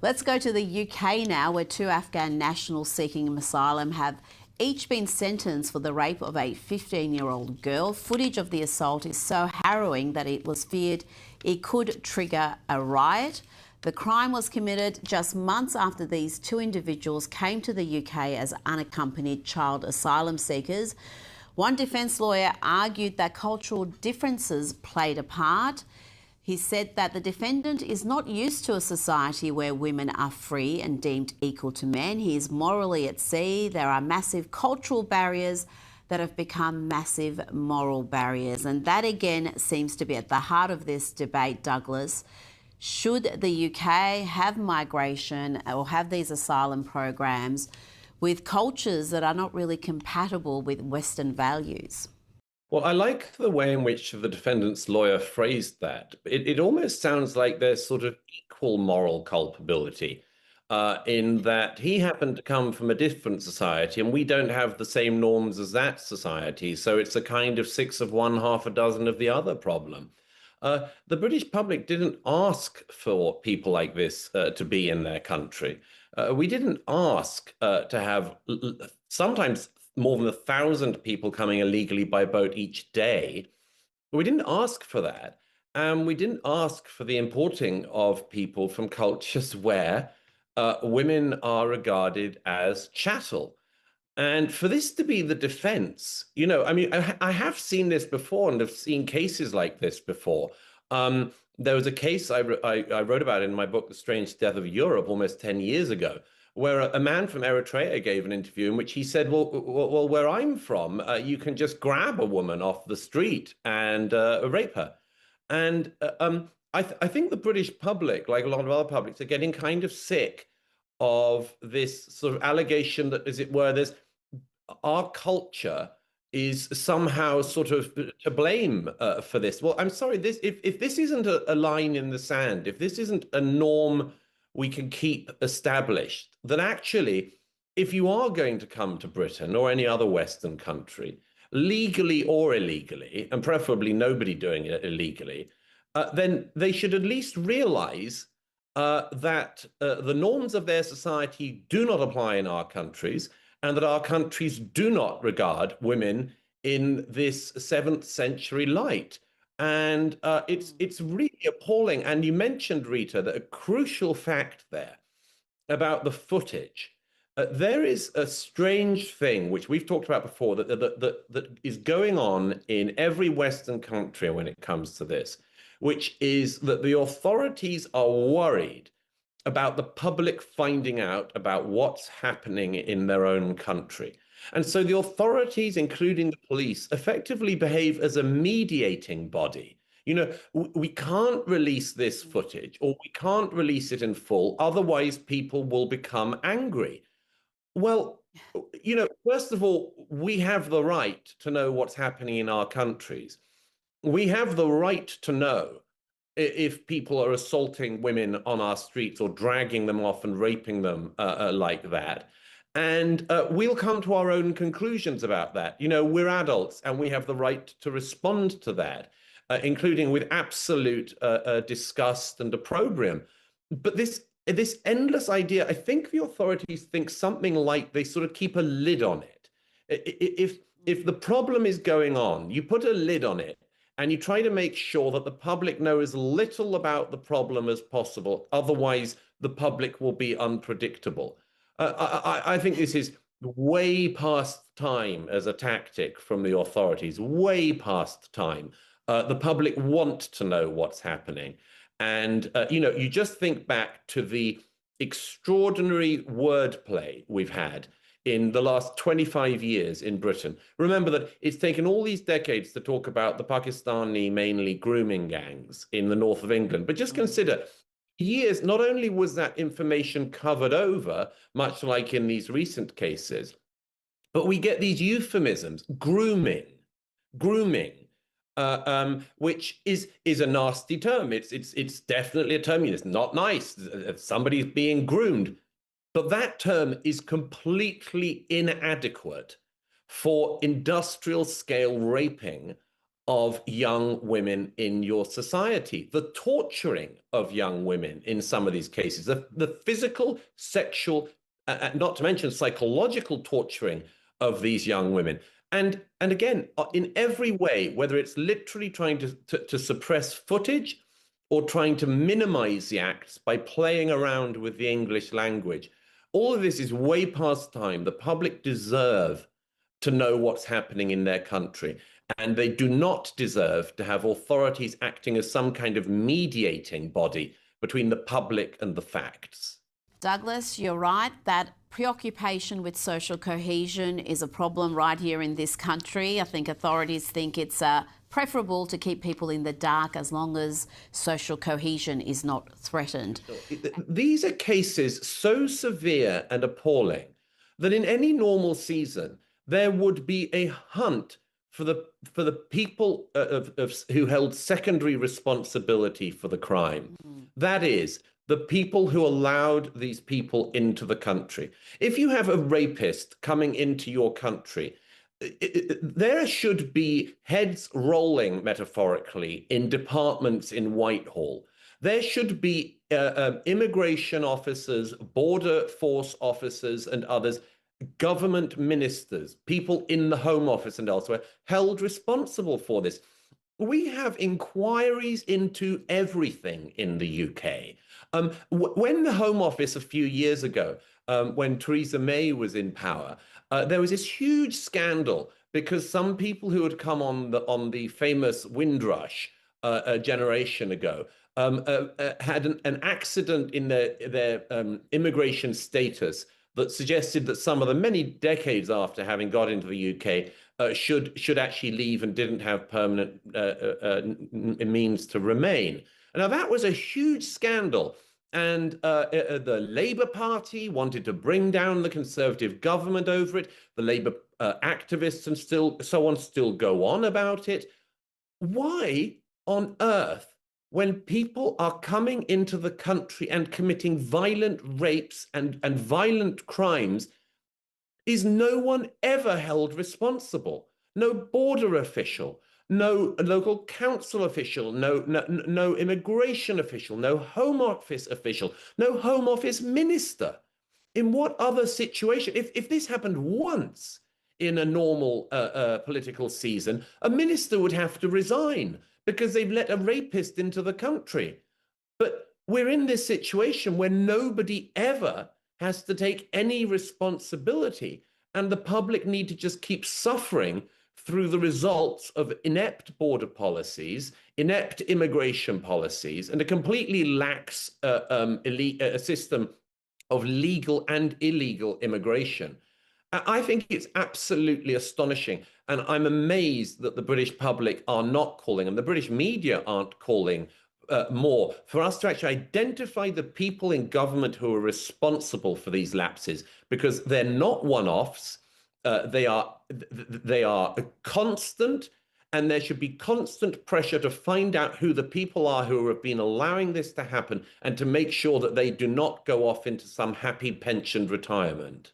Let's go to the UK now, where two Afghan nationals seeking asylum have each been sentenced for the rape of a 15-year-old girl. Footage of the assault is so harrowing that it was feared it could trigger a riot. The crime was committed just months after these two individuals came to the UK as unaccompanied child asylum seekers. One defence lawyer argued that cultural differences played a part. He said that the defendant is not used to a society where women are free and deemed equal to men. He is morally at sea. There are massive cultural barriers that have become massive moral barriers. And that again seems to be at the heart of this debate, Douglas. Should the UK have migration or have these asylum programs with cultures that are not really compatible with Western values? Well, I like the way in which the defendant's lawyer phrased that. It almost sounds like there's sort of equal moral culpability in that he happened to come from a different society and we don't have the same norms as that society. So it's a kind of six of one, half a dozen of the other problem. The British public didn't ask for people like this to be in their country. We didn't ask to have sometimes more than 1,000 people coming illegally by boat each day. We didn't ask for that. And we didn't ask for the importing of people from cultures where women are regarded as chattel. And for this to be the defense, I mean, I have seen this before and have seen cases like this before. There was a case I wrote about in my book, The Strange Death of Europe, almost 10 years ago, where a man from Eritrea gave an interview in which he said, well, where I'm from, you can just grab a woman off the street and rape her. And I think the British public, like a lot of other publics, are getting kind of sick of this sort of allegation that, as it were, there's our culture is somehow sort of to blame for this. Well, I'm sorry, if this isn't a line in the sand, if this isn't a norm we can keep established, that actually, if you are going to come to Britain or any other Western country, legally or illegally, and preferably nobody doing it illegally, then they should at least realize that the norms of their society do not apply in our countries, and that our countries do not regard women in this 7th century light. And it's really appalling. And you mentioned, Rita, that a crucial fact there about the footage. There is a strange thing, which we've talked about before, that is going on in every Western country when it comes to this, which is that the authorities are worried about the public finding out about what's happening in their own country. And so the authorities, including the police, effectively behave as a mediating body. We can't release this footage, or we can't release it in full, otherwise people will become angry. Well, first of all, we have the right to know what's happening in our countries. We have the right to know if people are assaulting women on our streets or dragging them off and raping them like that. And we'll come to our own conclusions about that. We're adults and we have the right to respond to that, including with absolute disgust and opprobrium. But this endless idea, I think the authorities think something like they sort of keep a lid on it. If the problem is going on, you put a lid on it, and you try to make sure that the public know as little about the problem as possible. Otherwise, the public will be unpredictable. I think this is way past time as a tactic from the authorities, way past time. The public want to know what's happening. And, you just think back to the extraordinary wordplay we've had in the last 25 years in Britain. Remember that it's taken all these decades to talk about the Pakistani, mainly grooming gangs in the north of England. But just consider, years, not only was that information covered over, much like in these recent cases, but we get these euphemisms, grooming, which is a nasty term. It's definitely a term. It's not nice. Somebody's being groomed. But that term is completely inadequate for industrial scale raping of young women in your society, the torturing of young women in some of these cases, the physical, sexual, not to mention psychological torturing of these young women. And again, in every way, whether it's literally trying to suppress footage or trying to minimize the acts by playing around with the English language, all of this is way past time. The public deserve to know what's happening in their country. And they do not deserve to have authorities acting as some kind of mediating body between the public and the facts. Douglas, you're right that preoccupation with social cohesion is a problem right here in this country. I think authorities think it's preferable to keep people in the dark as long as social cohesion is not threatened. These are cases so severe and appalling that in any normal season, there would be a hunt for the people who held secondary responsibility for the crime. That is, the people who allowed these people into the country. If you have a rapist coming into your country, there should be heads rolling, metaphorically, in departments in Whitehall. There should be immigration officers, border force officers, and others, government ministers, people in the Home Office and elsewhere, held responsible for this. We have inquiries into everything in the UK. When the Home Office a few years ago, when Theresa May was in power, there was this huge scandal because some people who had come on the famous Windrush a generation ago had an accident in their immigration status that suggested that some of them, many decades after having got into the UK, should actually leave and didn't have permanent means to remain. Now, that was a huge scandal. And the Labour Party wanted to bring down the Conservative government over it. The Labour activists and so on still go on about it. Why on earth, when people are coming into the country and committing violent rapes and violent crimes, is no one ever held responsible? No border official, no local council official, no immigration official, no Home Office official, no Home Office minister. In what other situation, if this happened once in a normal political season, a minister would have to resign because they've let a rapist into the country. But we're in this situation where nobody ever has to take any responsibility, and the public need to just keep suffering through the results of inept border policies, inept immigration policies, and a completely lax system of legal and illegal immigration. I think it's absolutely astonishing. And I'm amazed that the British public are not calling, and the British media aren't calling more for us to actually identify the people in government who are responsible for these lapses, because they're not one-offs. They are constant, and there should be constant pressure to find out who the people are who have been allowing this to happen and to make sure that they do not go off into some happy pensioned retirement.